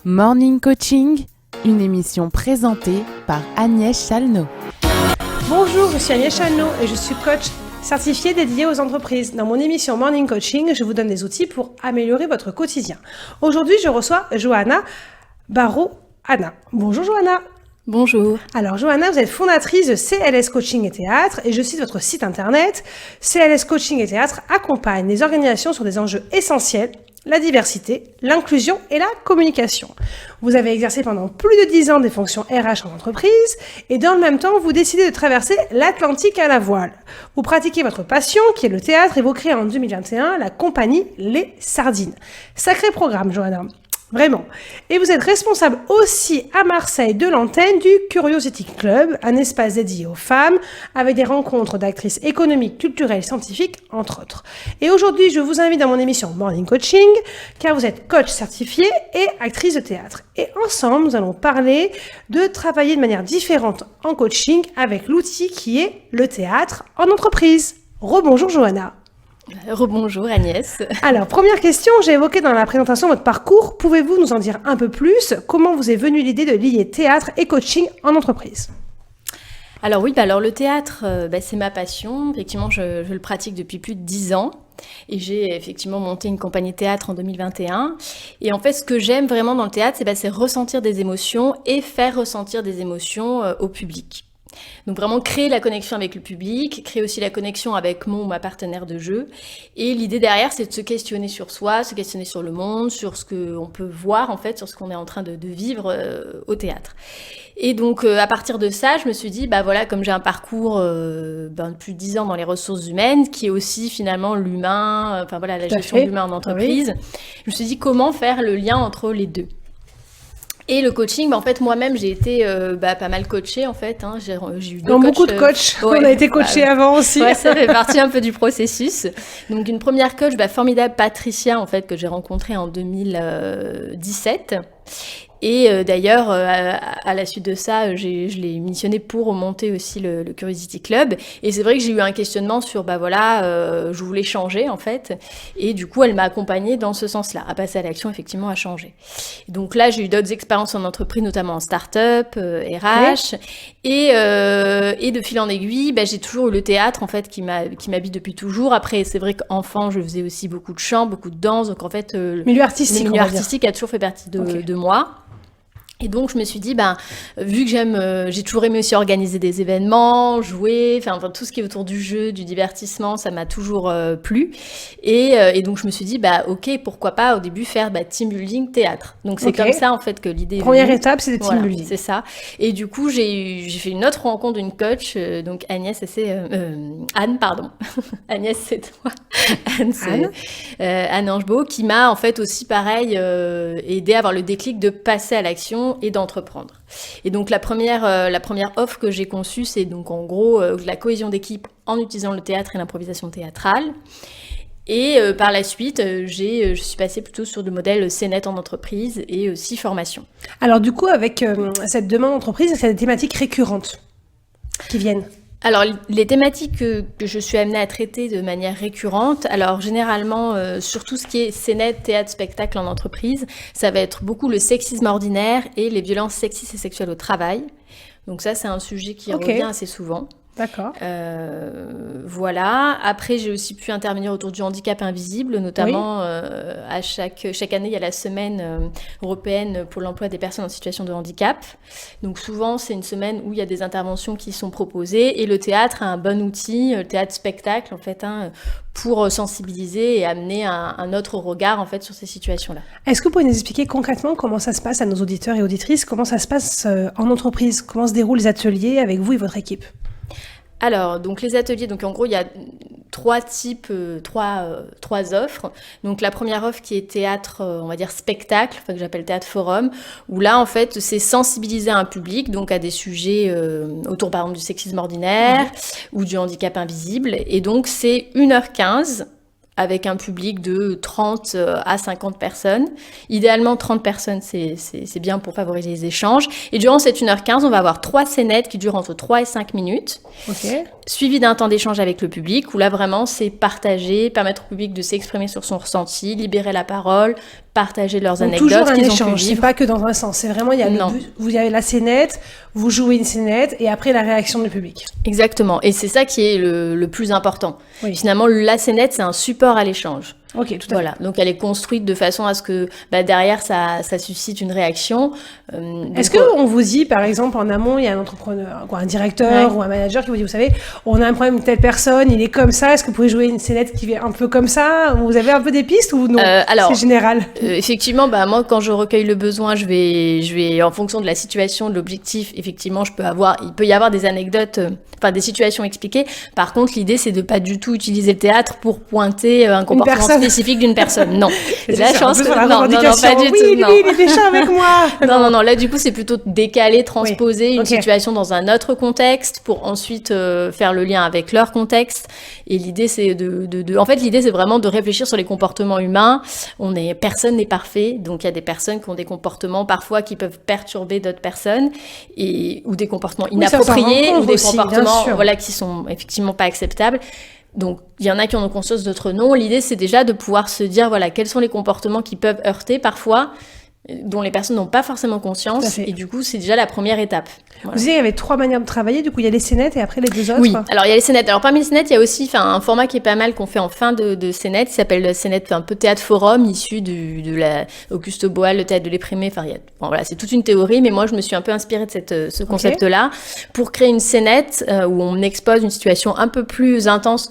Morning Coaching, une émission présentée par Agnès Challenot. Bonjour, je suis Agnès Challenot et je suis coach certifiée dédiée aux entreprises. Dans mon émission Morning Coaching, je vous donne des outils pour améliorer votre quotidien. Aujourd'hui, je reçois Johanna Barraud-Anna. Bonjour Johanna. Bonjour. Alors Johanna, vous êtes fondatrice de CLS Coaching et Théâtre et je cite votre site internet. CLS Coaching et Théâtre accompagne les organisations sur des enjeux essentiels, la diversité, l'inclusion et la communication. Vous avez exercé pendant plus de 10 ans des fonctions RH en entreprise et dans le même temps, vous décidez de traverser l'Atlantique à la voile. Vous pratiquez votre passion qui est le théâtre et vous créez en 2021 la compagnie Les Sardines. Sacré programme, Johanna. Vraiment. Et vous êtes responsable aussi à Marseille de l'antenne du Curiosity Club, un espace dédié aux femmes, avec des rencontres d'actrices économiques, culturelles, scientifiques, entre autres. Et aujourd'hui, je vous invite dans mon émission Morning Coaching, car vous êtes coach certifié et actrice de théâtre. Et ensemble, nous allons parler de travailler de manière différente en coaching avec l'outil qui est le théâtre en entreprise. Rebonjour Johanna. Rebonjour Agnès. Alors, première question, j'ai évoqué dans la présentation votre parcours. Pouvez-vous nous en dire un peu plus? Comment vous est venue l'idée de lier théâtre et coaching en entreprise? Alors oui, le théâtre, c'est ma passion. Effectivement, je le pratique depuis plus de 10 ans. Et j'ai effectivement monté une compagnie théâtre en 2021. Et en fait, ce que j'aime vraiment dans le théâtre, c'est ressentir des émotions et faire ressentir des émotions au public. Donc vraiment créer la connexion avec le public, créer aussi la connexion avec mon ou ma partenaire de jeu. Et l'idée derrière, c'est de se questionner sur soi, se questionner sur le monde, sur ce qu'on peut voir en fait, sur ce qu'on est en train de vivre au théâtre. Et donc à partir de ça, je me suis dit, comme j'ai un parcours depuis 10 ans dans les ressources humaines, qui est aussi finalement l'humain, la gestion de l'humain en entreprise, je me suis dit comment faire le lien entre les deux. Et le coaching, moi-même, j'ai été pas mal coachée, en fait. J'ai eu deux coachs. Beaucoup de coachs. On a été coachés avant aussi. Ouais, ça fait partie un peu du processus. Donc, une première coach, formidable, Patricia, en fait, que j'ai rencontrée en 2017. Et d'ailleurs, à la suite de ça, je l'ai missionnée pour monter aussi le Curiosity Club. Et c'est vrai que j'ai eu un questionnement sur, je voulais changer en fait. Et du coup, elle m'a accompagnée dans ce sens-là, à passer à l'action, effectivement, à changer. Donc là, j'ai eu d'autres expériences en entreprise, notamment en start-up, RH. Et de fil en aiguille, j'ai toujours eu le théâtre en fait qui m'habite depuis toujours. Après, c'est vrai qu'enfant, je faisais aussi beaucoup de chant, beaucoup de danse. Donc en fait, le milieu artistique a toujours fait partie de moi. Et donc, je me suis dit, vu que j'ai toujours aimé aussi organiser des événements, jouer, tout ce qui est autour du jeu, du divertissement, ça m'a toujours plu. Et donc, je me suis dit, ok, pourquoi pas au début faire team building théâtre. Donc, c'est comme ça, en fait, que l'idée est venue. Première étape, c'est le team building. C'est ça. Et du coup, j'ai fait une autre rencontre d'une coach, donc Agnès, Anne, pardon. Agnès, c'est toi. Anne, c'est Anne Angebeau, qui m'a, en fait, aussi, pareil, aidé à avoir le déclic de passer à l'action et d'entreprendre. Et donc la première offre que j'ai conçue, c'est donc en gros la cohésion d'équipe en utilisant le théâtre et l'improvisation théâtrale. Et par la suite, je suis passée plutôt sur le modèle CNET en entreprise et aussi formation. Alors du coup, avec cette demande d'entreprise, c'est des thématiques récurrentes qui viennent. Alors, les thématiques que je suis amenée à traiter de manière récurrente, alors généralement, sur tout ce qui est CNET, théâtre, spectacle en entreprise, ça va être beaucoup le sexisme ordinaire et les violences sexistes et sexuelles au travail. Donc ça, c'est un sujet qui revient assez souvent. D'accord. Voilà. Après, j'ai aussi pu intervenir autour du handicap invisible, notamment à chaque année, il y a la semaine européenne pour l'emploi des personnes en situation de handicap. Donc souvent, c'est une semaine où il y a des interventions qui sont proposées et le théâtre a un bon outil, le théâtre-spectacle en fait, pour sensibiliser et amener un autre regard en fait sur ces situations-là. Est-ce que vous pouvez nous expliquer concrètement comment ça se passe à nos auditeurs et auditrices, comment ça se passe en entreprise, comment se déroulent les ateliers avec vous et votre équipe? Alors, donc les ateliers, donc en gros, il y a trois offres. Donc la première offre qui est théâtre, on va dire spectacle, que j'appelle théâtre forum, où là, en fait, c'est sensibiliser un public, donc à des sujets autour, par exemple, du sexisme ordinaire ou du handicap invisible. Et donc, c'est 1h15 avec un public de 30 à 50 personnes. Idéalement, 30 personnes, c'est bien pour favoriser les échanges. Et durant cette 1h15, on va avoir 3 scénettes qui durent entre 3 et 5 minutes, suivies d'un temps d'échange avec le public, où là, vraiment, c'est partager, permettre au public de s'exprimer sur son ressenti, libérer la parole, partager leurs anecdotes toujours un qu'ils ont pu échange, c'est vivre. pas que dans un sens. C'est vraiment, il y a vous avez la scénette, vous jouez une scénette, et après, la réaction du public. Exactement. Et c'est ça qui est le plus important. Oui. Finalement, la scénette, c'est un support à l'échange. Ok, tout à fait. Voilà, donc elle est construite de façon à ce que derrière ça suscite une réaction. Est-ce qu'on vous dit, par exemple, en amont, il y a un entrepreneur, un directeur ou un manager qui vous dit, vous savez, on a un problème de telle personne, il est comme ça, est-ce que vous pouvez jouer une scénette qui est un peu comme ça? Vous avez un peu des pistes ou non? Alors, c'est général. Effectivement, moi, quand je recueille le besoin, je vais en fonction de la situation, de l'objectif, effectivement, il peut y avoir des anecdotes, des situations expliquées. Par contre, l'idée, c'est de pas du tout utiliser le théâtre pour pointer un comportement spécifique d'une personne. Non. La chance que non, pas du tout. Oui, il est méchant avec moi. Non. Là, du coup, c'est plutôt décaler, transposer une situation dans un autre contexte pour ensuite faire le lien avec leur contexte. Et l'idée, c'est en fait, l'idée, c'est vraiment de réfléchir sur les comportements humains. Personne n'est parfait. Donc, il y a des personnes qui ont des comportements parfois qui peuvent perturber d'autres personnes ou des comportements inappropriés ou des comportements, qui sont effectivement pas acceptables. Donc, il y en a qui en ont conscience, d'autres non. L'idée, c'est déjà de pouvoir se dire, quels sont les comportements qui peuvent heurter parfois, dont les personnes n'ont pas forcément conscience. Et du coup, c'est déjà la première étape. Voilà. Vous disiez, il y avait 3 manières de travailler. Du coup, il y a les scénettes et après les 2 autres. Oui, alors il y a les scénettes. Alors parmi les scénettes, il y a aussi un format qui est pas mal qu'on fait en fin de scénette, qui s'appelle le scénette un peu théâtre forum, issu de la Auguste Boal, le théâtre de l'Éprimé. C'est toute une théorie, mais moi, je me suis un peu inspirée de ce concept-là pour créer une scénette où on expose une situation un peu plus intense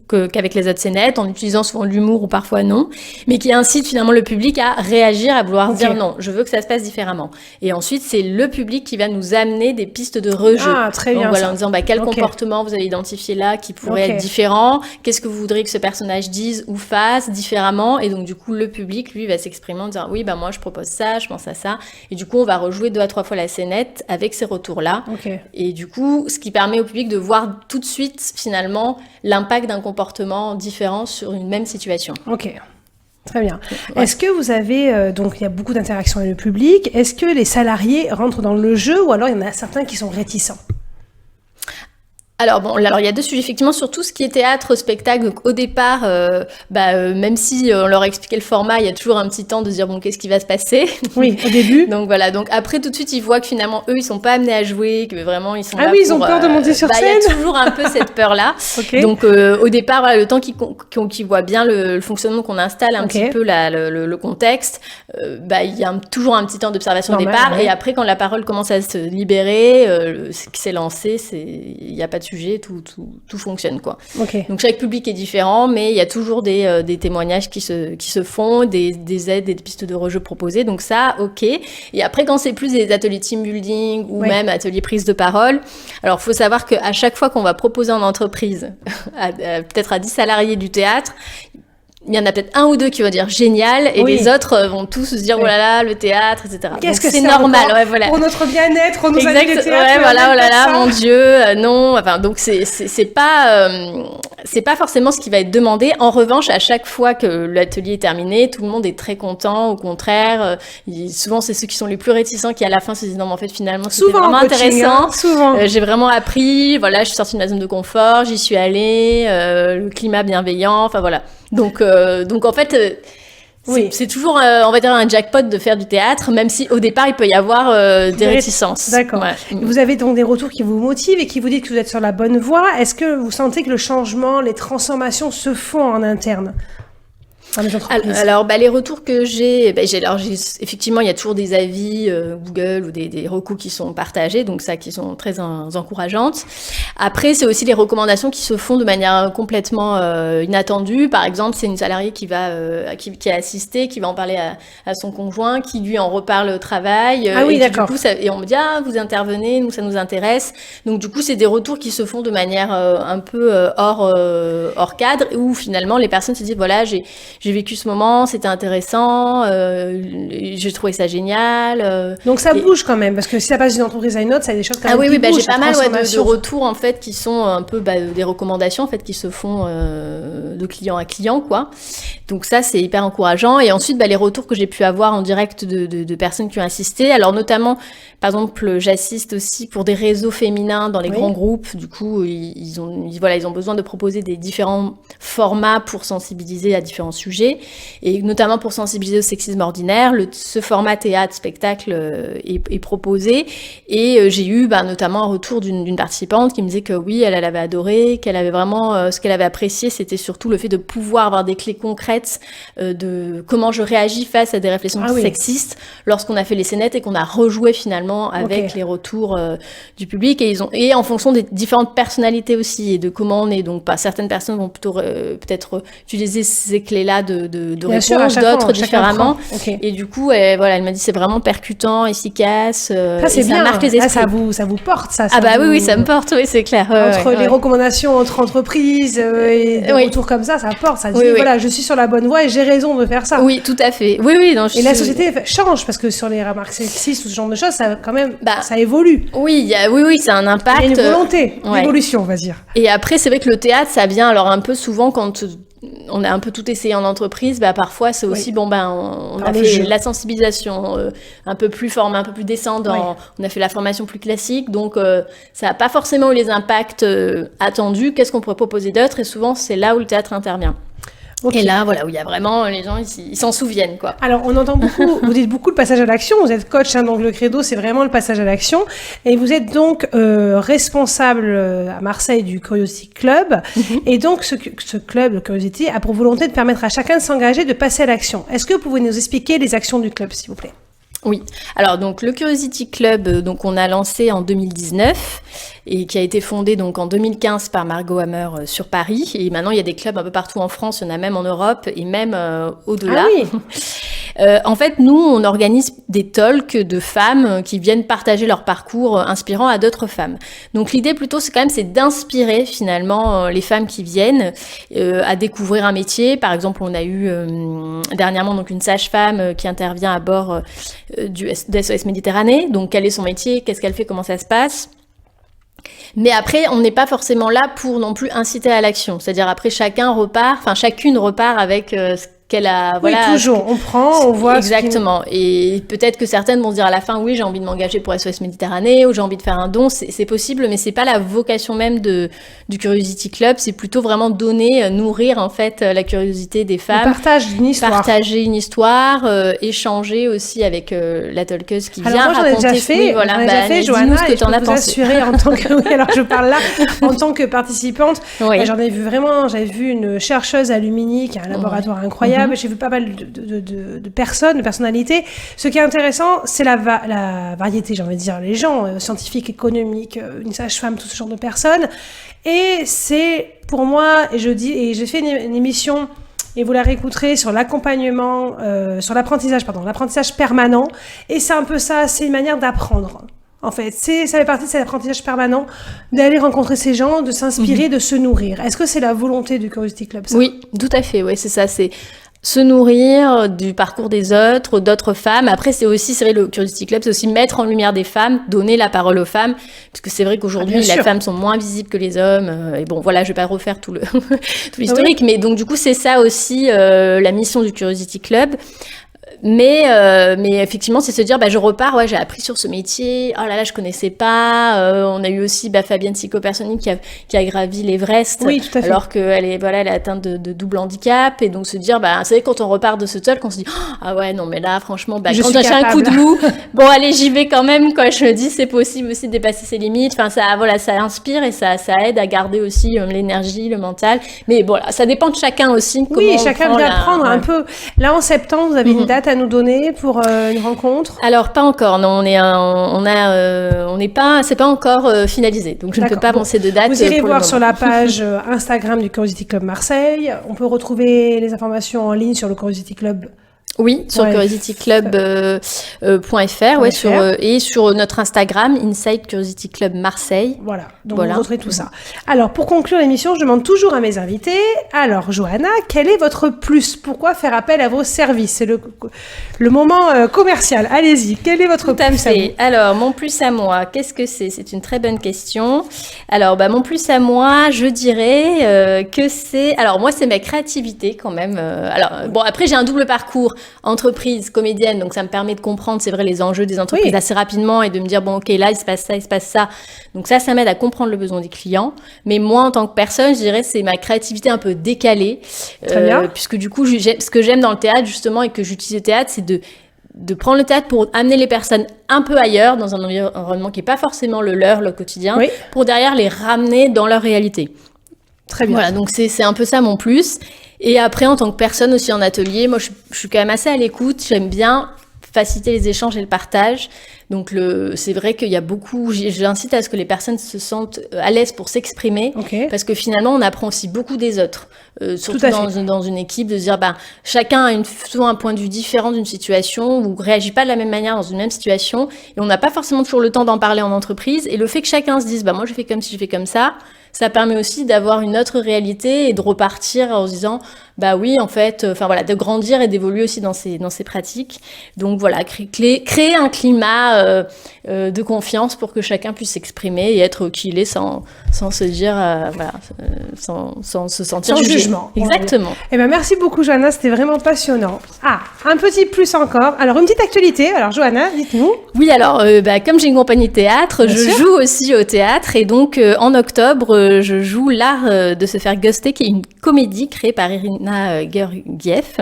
qu'avec les autres scénettes, en utilisant souvent l'humour ou parfois non, mais qui incite finalement le public à réagir, à vouloir dire non, je veux que ça se passe différemment. Et ensuite, c'est le public qui va nous amener des pistes de rejeu. Ah, très bien. Donc, en disant quel comportement vous avez identifié là qui pourrait être différent, qu'est-ce que vous voudriez que ce personnage dise ou fasse différemment, et donc du coup le public lui va s'exprimer en disant oui moi je propose ça, je pense à ça, et du coup on va rejouer 2 à 3 fois la scénette avec ces retours là, et du coup ce qui permet au public de voir tout de suite finalement l'impact d'un comportement différent sur une même situation. Très bien. Ouais. Est-ce que vous avez, donc il y a beaucoup d'interactions avec le public, est-ce que les salariés rentrent dans le jeu ou alors il y en a certains qui sont réticents? Alors il y a 2 sujets effectivement sur tout ce qui est théâtre, spectacle. Donc au départ, même si on leur expliquait le format, il y a toujours un petit temps de se dire qu'est-ce qui va se passer. Oui, au début. Donc voilà. Donc après tout de suite ils voient que finalement eux ils sont pas amenés à jouer, que vraiment ils sont là ils ont peur de monter sur scène. Il y a toujours un peu cette peur là. Donc au départ le temps qu'ils voient bien le fonctionnement, qu'on installe un petit peu le contexte, il y a toujours un petit temps d'observation au départ, et après quand la parole commence à se libérer, ce qui s'est lancé, il y a pas de sujet, tout fonctionne quoi. Donc chaque public est différent, mais il y a toujours des témoignages qui se font, des aides, des pistes de rejeu proposées, donc ça et après quand c'est plus des ateliers team building ou même ateliers prise de parole, alors faut savoir qu'à chaque fois qu'on va proposer en entreprise peut-être à 10 salariés du théâtre, il y en a peut-être 1 ou 2 qui vont dire génial, et les autres vont tous se dire oh là là, le théâtre, etc. Qu'est-ce que c'est normal, pour notre bien-être, on nous a dit le théâtre. Oh là là, mon Dieu, non. Donc c'est pas forcément ce qui va être demandé. En revanche, à chaque fois que l'atelier est terminé, tout le monde est très content. Au contraire, souvent c'est ceux qui sont les plus réticents qui à la fin se disent non, mais en fait finalement c'était vraiment intéressant. J'ai vraiment appris. Voilà, je suis sortie de ma zone de confort, j'y suis allée. Le climat bienveillant. Voilà. Donc en fait, c'est toujours, on va dire, un jackpot de faire du théâtre, même si au départ, il peut y avoir des réticences. D'accord. Vous avez donc des retours qui vous motivent et qui vous disent que vous êtes sur la bonne voie. Est-ce que vous sentez que le changement, les transformations se font en interne ? Alors, les retours que j'ai, effectivement, il y a toujours des avis Google ou des recos qui sont partagés, donc ça, qui sont très encourageantes. Après, c'est aussi les recommandations qui se font de manière complètement inattendue. Par exemple, c'est une salariée qui a assisté, qui va en parler à son conjoint, qui lui en reparle au travail. D'accord. Du coup, et on me dit vous intervenez, nous ça nous intéresse. Donc du coup, c'est des retours qui se font de manière un peu hors cadre, où finalement les personnes se disent voilà, j'ai vécu ce moment, c'était intéressant, j'ai trouvé ça génial. Donc ça bouge quand même, parce que si ça passe d'une entreprise à une autre, ça a des choses quand même qui bougent. J'ai pas mal de retours en fait qui sont un peu des recommandations en fait qui se font de client à client, quoi. Donc ça, c'est hyper encourageant. Et ensuite, les retours que j'ai pu avoir en direct de personnes qui ont assisté. Alors notamment, par exemple, j'assiste aussi pour des réseaux féminins dans les grands groupes. Du coup, ils ont besoin de proposer des différents formats pour sensibiliser à différents sujets. Et notamment pour sensibiliser au sexisme ordinaire, ce format théâtre-spectacle est proposé. Et j'ai eu notamment un retour d'une participante qui me disait que oui, elle avait adoré, qu'elle avait vraiment... ce qu'elle avait apprécié, c'était surtout le fait de pouvoir avoir des clés concrètes de comment je réagis face à des réflexions sexistes lorsqu'on a fait les scénettes et qu'on a rejoué finalement avec les retours du public et en fonction des différentes personnalités aussi et de comment on est. Donc certaines personnes vont plutôt peut-être utiliser ces clés-là de réponse, d'autres différemment. Et du coup, elle m'a dit c'est vraiment percutant, efficace. Ça c'est bien. Ça marque les esprits. Ça vous porte ça. Oui, ça me porte, oui, c'est clair. Entre les recommandations entre entreprises et des retours comme ça porte. Ça dit voilà, je suis sur la bonne voie et j'ai raison de faire ça. Oui, tout à fait. Oui, non, et la société change parce que sur les remarques sexistes ou ce genre de choses, ça quand même, ça évolue. Oui, c'est un impact. Il y a une volonté d'évolution, on va dire. Et après, c'est vrai que le théâtre, ça vient alors un peu souvent quand on a un peu tout essayé en entreprise, parfois c'est aussi on a fait la sensibilisation un peu plus formée, un peu plus descendant, on a fait la formation plus classique, donc ça n'a pas forcément eu les impacts attendus. Qu'est-ce qu'on pourrait proposer d'autre? Et souvent c'est là où le théâtre intervient. Et là, où il y a vraiment, les gens, ils s'en souviennent, quoi. Alors, on entend beaucoup, vous dites beaucoup le passage à l'action, vous êtes coach, donc le credo, c'est vraiment le passage à l'action, et vous êtes donc responsable à Marseille du Curiosity Club, et donc ce club, le Curiosity, a pour volonté de permettre à chacun de s'engager, de passer à l'action. Est-ce que vous pouvez nous expliquer les actions du club, s'il vous plaît? Oui, alors donc le Curiosity Club, donc on a lancé en 2019 et qui a été fondé donc en 2015 par Margot Hammer sur Paris, et maintenant il y a des clubs un peu partout en France, il y en a même en Europe et même au-delà. Ah oui. En fait, nous, on organise des talks de femmes qui viennent partager leur parcours inspirant à d'autres femmes. Donc l'idée plutôt, c'est d'inspirer finalement les femmes qui viennent à découvrir un métier. Par exemple, on a eu dernièrement donc une sage-femme qui intervient à bord de SOS Méditerranée. Donc quel est son métier, qu'est-ce qu'elle fait, comment ça se passe. Mais après, on n'est pas forcément là pour non plus inciter à l'action. C'est-à-dire après, chacune repart avec ce qu'elle a... Oui, toujours. On prend, on voit... Exactement. Et peut-être que certaines vont dire à la fin, oui, j'ai envie de m'engager pour SOS Méditerranée, ou j'ai envie de faire un don. C'est possible, mais c'est pas la vocation même du Curiosity Club. C'est plutôt vraiment nourrir, en fait, la curiosité des femmes. Partager une histoire. Échanger aussi avec la talkeuse qui vient raconter. Alors moi, j'en ai déjà fait, Johanna, et je peux vous assurer en tant que... Oui, alors je parle là, en tant que participante. Oui. J'avais vu une chercheuse à Lumini qui a un laboratoire incroyable. J'ai vu pas mal de personnes, de personnalités. Ce qui est intéressant, c'est la variété, j'ai envie de dire, les gens scientifiques, économiques, une sage-femme, tout ce genre de personnes. Et c'est pour moi, et j'ai fait une émission, et vous la réécouterez, sur l'accompagnement, sur l'apprentissage permanent. Et c'est un peu ça, c'est une manière d'apprendre. En fait, ça fait partie de cet apprentissage permanent, d'aller rencontrer ces gens, de s'inspirer, de se nourrir. Est-ce que c'est la volonté du Curiosity Club, ça? Oui, tout à fait, oui, c'est ça, c'est se nourrir du parcours des autres, d'autres femmes. Après, c'est vrai, le Curiosity Club, c'est aussi mettre en lumière des femmes, donner la parole aux femmes, parce que c'est vrai qu'aujourd'hui, les femmes sont moins visibles que les hommes. Et bon, voilà, je vais pas refaire tout l'historique, mais donc du coup, c'est ça aussi la mission du Curiosity Club. Mais effectivement, c'est se dire, je repars, j'ai appris sur ce métier, oh là là, je connaissais pas. On a eu aussi Fabienne psychopersonique qui a gravi l'Everest, oui, tout à fait. Alors qu'elle est atteinte de double handicap, et donc se dire, c'est vrai, quand on repart de ce talk, on se dit, ah ouais, non, mais là, franchement, quand j'ai un coup de mou, bon, allez, j'y vais quand même, quoi. Je me dis, c'est possible aussi de dépasser ses limites. Enfin, ça inspire et ça aide à garder aussi l'énergie, le mental. Mais bon, ça dépend de chacun aussi. Oui, chacun doit apprendre un peu. Là, en septembre, vous avez une date à nous donner pour une rencontre? Alors pas encore, non, c'est pas encore finalisé, donc je ne peux pas avancer de date. Vous irez voir sur la page Instagram du Curiosity Club Marseille. On peut retrouver les informations en ligne sur le Curiosity Club. Oui, sur curiosityclub.fr, et sur notre Instagram, Inside Curiosity Club Marseille. Voilà, donc vous retrouverez tout ça. Alors, pour conclure l'émission, je demande toujours à mes invités, alors Johanna, quel est votre plus? Pourquoi faire appel à vos services? C'est le moment commercial. Allez-y, quel est votre plus à vous? Alors, mon plus à moi, qu'est-ce que c'est? C'est une très bonne question. Alors, mon plus à moi, je dirais que c'est... Alors, moi, c'est ma créativité quand même. Après, j'ai un double parcours. Entreprise, comédienne, donc ça me permet de comprendre, c'est vrai, les enjeux des entreprises assez rapidement et de me dire, bon, ok, là, il se passe ça. Donc ça m'aide à comprendre le besoin des clients. Mais moi, en tant que personne, je dirais, c'est ma créativité un peu décalée. Très bien. Puisque du coup, ce que j'aime dans le théâtre, justement, et que j'utilise le théâtre, c'est de prendre le théâtre pour amener les personnes un peu ailleurs, dans un environnement qui n'est pas forcément le quotidien, pour derrière les ramener dans leur réalité. Très bien. Voilà, donc c'est un peu ça mon plus. Et après, en tant que personne aussi en atelier, moi, je suis quand même assez à l'écoute. J'aime bien faciliter les échanges et le partage. Donc, c'est vrai qu'il y a beaucoup... J'incite à ce que les personnes se sentent à l'aise pour s'exprimer. Parce que finalement, on apprend aussi beaucoup des autres. Surtout dans une équipe, de se dire, chacun a souvent un point de vue différent d'une situation ou réagit pas de la même manière dans une même situation. Et on n'a pas forcément toujours le temps d'en parler en entreprise. Et le fait que chacun se dise, moi, je fais comme si je fais comme ça permet aussi d'avoir une autre réalité et de repartir en se disant, oui, en fait, de grandir et d'évoluer aussi dans ces pratiques. Donc voilà, créer un climat de confiance pour que chacun puisse s'exprimer et être qui il est sans se dire, sans se sentir sans jugé. Jugement. Exactement. Merci beaucoup, Johanna, c'était vraiment passionnant. Un petit plus encore. Alors, une petite actualité. Alors, Johanna, dites-nous. Oui, alors, comme j'ai une compagnie de théâtre, je joue aussi au théâtre et donc, en octobre, je joue L'Art de se faire ghoster, qui est une comédie créée par Irina Georgiev.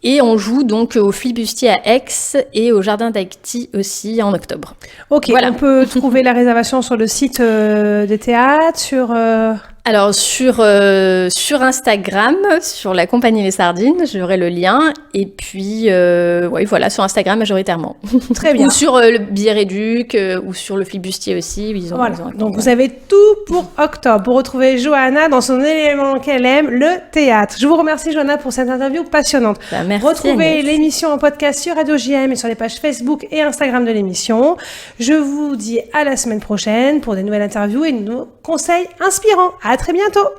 Et on joue donc au Flibustier à Aix et au Jardin d'Haïti aussi en octobre. Ok, voilà. On peut trouver la réservation sur le site des théâtres, Alors, sur Instagram, sur la compagnie Les Sardines, j'aurai le lien. Et puis, sur Instagram majoritairement. Très bien. Ou sur le billet réduc, ou sur le Flibustier aussi. Donc, vous avez tout pour octobre, pour retrouver Johanna dans son élément qu'elle aime, le théâtre. Je vous remercie, Johanna, pour cette interview passionnante. Merci, retrouvez l'émission en podcast sur Radio JM et sur les pages Facebook et Instagram de l'émission. Je vous dis à la semaine prochaine pour des nouvelles interviews et de nouveaux conseils inspirants. À très bientôt.